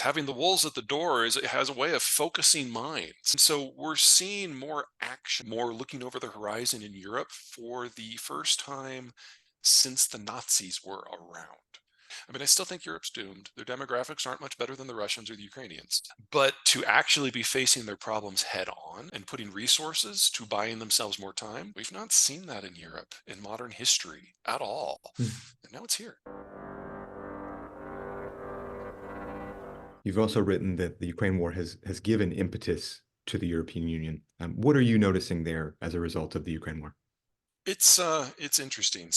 Having the wolves at the door it has a way of focusing minds. And so we're seeing more action, more looking over the horizon in Europe for the first time since the Nazis were around. I mean, I still think Europe's doomed. Their demographics aren't much better than the Russians or the Ukrainians. But to actually be facing their problems head on and putting resources to buying themselves more time, we've not seen that in Europe in modern history at all. Hmm. And now it's here. You've also written that the Ukraine war has given impetus to the European Union. What are you noticing there as a result of the Ukraine war? It's interesting.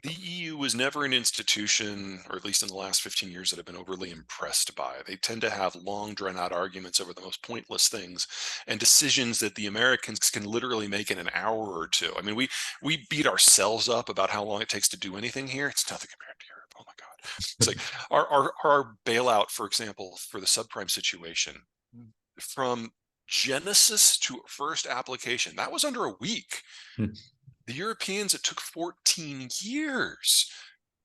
The EU was never an institution, or at least in the last 15 years, that I've been overly impressed by. They tend to have long, drawn-out arguments over the most pointless things and decisions that the Americans can literally make in an hour or two. I mean, we beat ourselves up about how long it takes to do anything here. It's nothing compared to Europe. Oh my God. It's like our bailout, for example, for the subprime situation, from genesis to first application, that was under a week. Hmm. The Europeans, it took 14 years.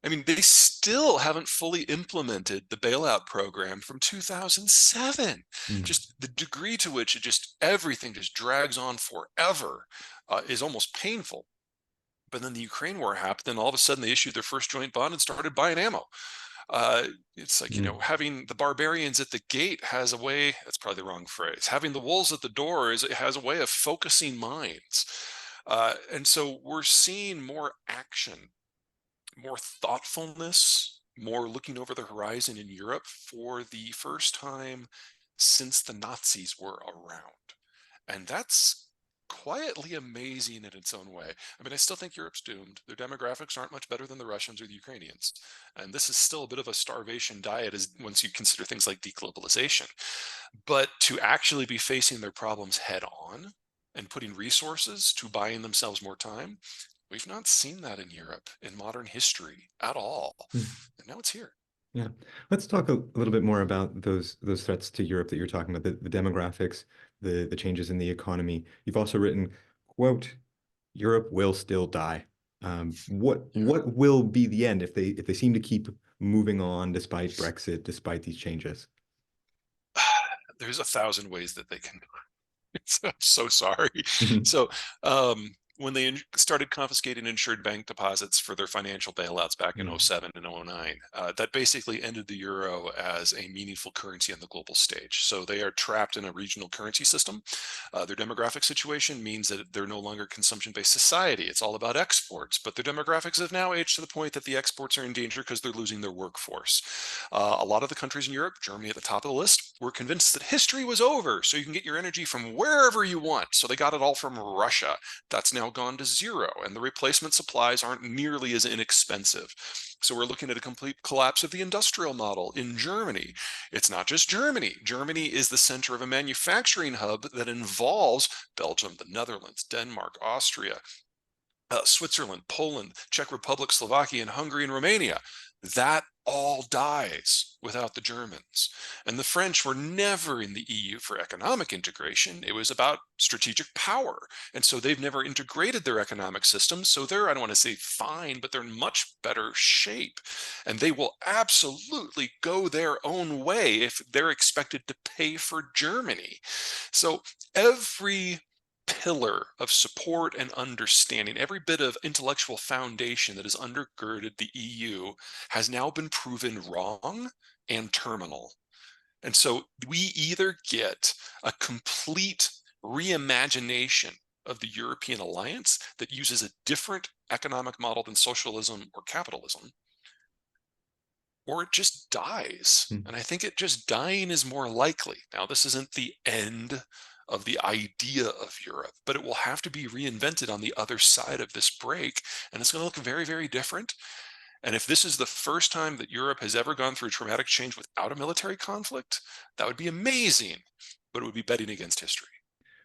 I mean, they still haven't fully implemented the bailout program from 2007. Hmm. Just the degree to which everything just drags on forever is almost painful. But then the Ukraine war happened, and all of a sudden they issued their first joint bond and started buying ammo. It's like, Hmm. having the barbarians at the gate has a way, that's probably the wrong phrase. Having the wolves at the door it has a way of focusing minds. And so we're seeing more action, more thoughtfulness, more looking over the horizon in Europe for the first time since the Nazis were around. And that's quietly amazing in its own way. I mean, I still think Europe's doomed. Their demographics aren't much better than the Russians or the Ukrainians. And this is still a bit of a starvation diet as once you consider things like deglobalization. But to actually be facing their problems head on and putting resources to buying themselves more time, we've not seen that in Europe in modern history at all. Hmm. And now it's here. Yeah. Let's talk a little bit more about those threats to Europe that you're talking about, the demographics, the changes in the economy. You've also written, quote, Europe will still die. Yeah. What will be the end if they seem to keep moving on despite Brexit, despite these changes? There's a thousand ways that they can. I'm so sorry. Mhm. So, when they started confiscating insured bank deposits for their financial bailouts back in Mm. '07 and '09, that basically ended the euro as a meaningful currency on the global stage. So they are trapped in a regional currency system. Their demographic situation means that they're no longer consumption-based society. It's all about exports, but their demographics have now aged to the point that the exports are in danger because they're losing their workforce. A lot of the countries in Europe, Germany at the top of the list, were convinced that history was over, so you can get your energy from wherever you want. So they got it all from Russia. That's now gone to zero, and the replacement supplies aren't nearly as inexpensive. So we're looking at a complete collapse of the industrial model in Germany. It's not just Germany. Germany is the center of a manufacturing hub that involves Belgium, the Netherlands, Denmark, Austria, Switzerland, Poland, Czech Republic, Slovakia, and Hungary and Romania. That all dies without the Germans. And the French were never in the EU for economic integration. It was about strategic power. And so they've never integrated their economic system. So they're, I don't want to say fine, but they're in much better shape. And they will absolutely go their own way if they're expected to pay for Germany. So every pillar of support and understanding, every bit of intellectual foundation that has undergirded the EU has now been proven wrong and terminal. And so we either get a complete reimagination of the European alliance that uses a different economic model than socialism or capitalism, or it just dies. Mm. And I think it just dying is more likely. Now, this isn't the end of the idea of Europe, but it will have to be reinvented on the other side of this break. And it's going to look very, very different. And if this is the first time that Europe has ever gone through traumatic change without a military conflict, that would be amazing, but it would be betting against history.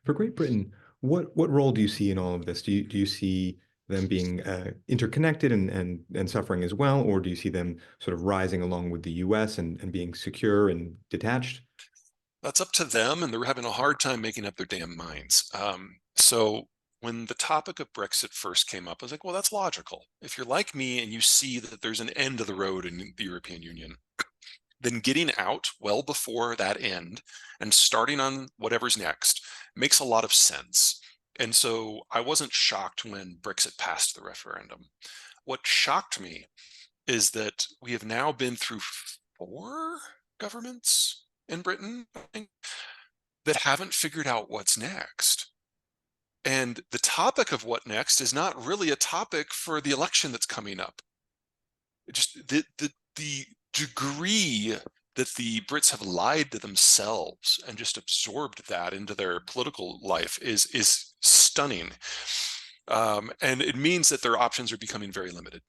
For Great Britain, what role do you see in all of this? Do you see them being interconnected and suffering as well, or do you see them sort of rising along with the US and being secure and detached? That's up to them, and they're having a hard time making up their damn minds. So when the topic of Brexit first came up, I was like, well, that's logical. If you're like me and you see that there's an end of the road in the European Union, then getting out well before that end and starting on whatever's next makes a lot of sense. And so I wasn't shocked when Brexit passed the referendum. What shocked me is that we have now been through 4 governments in Britain, I think, that haven't figured out what's next. And the topic of what next is not really a topic for the election that's coming up. Just the degree that the Brits have lied to themselves and just absorbed that into their political life is stunning. And it means that their options are becoming very limited.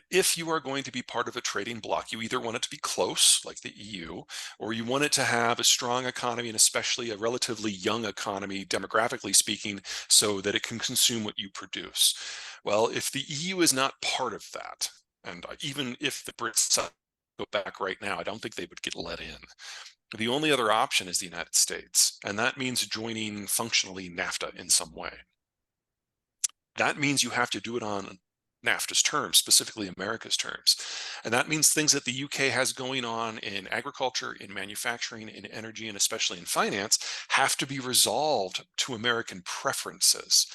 If you are going to be part of a trading bloc, you either want it to be close, like the EU, or you want it to have a strong economy and especially a relatively young economy, demographically speaking, so that it can consume what you produce. Well, if the EU is not part of that, and even if the Brits go back right now, I don't think they would get let in. The only other option is the United States, and that means joining functionally NAFTA in some way. That means you have to do it on NAFTA's terms, specifically America's terms. And that means things that the UK has going on in agriculture, in manufacturing, in energy, and especially in finance have to be resolved to American preferences.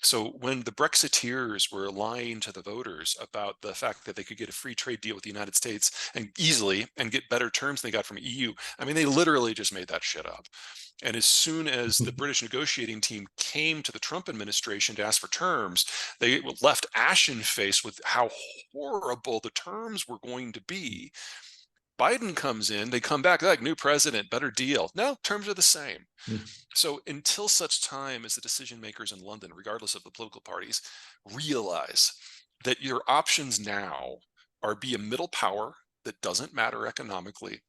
So when the Brexiteers were lying to the voters about the fact that they could get a free trade deal with the United States and easily and get better terms than they got from EU, I mean, they literally just made that shit up. And as soon as the British negotiating team came to the Trump administration to ask for terms, they were left ashen faced with how horrible the terms were going to be. Biden comes in, they come back like new president, better deal. No, terms are the same. So until such time as the decision makers in London, regardless of the political parties, realize that your options now are be a middle power that doesn't matter economically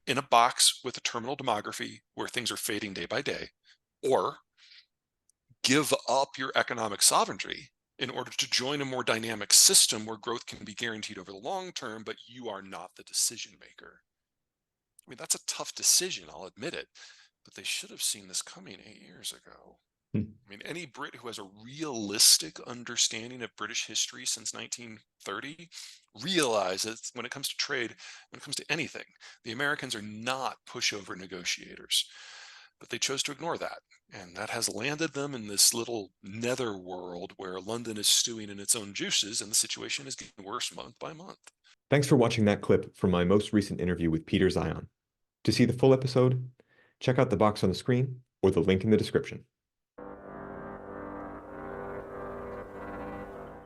in a box with a terminal demography where things are fading day by day, or give up your economic sovereignty in order to join a more dynamic system where growth can be guaranteed over the long term, but you are not the decision maker. I mean, that's a tough decision, I'll admit it, but they should have seen this coming 8 years ago. I mean, any Brit who has a realistic understanding of British history since 1930 realizes when it comes to trade, when it comes to anything, the Americans are not pushover negotiators. But they chose to ignore that. And that has landed them in this little nether world where London is stewing in its own juices and the situation is getting worse month by month. Thanks for watching that clip from my most recent interview with Peter Zeihan. To see the full episode, check out the box on the screen or the link in the description.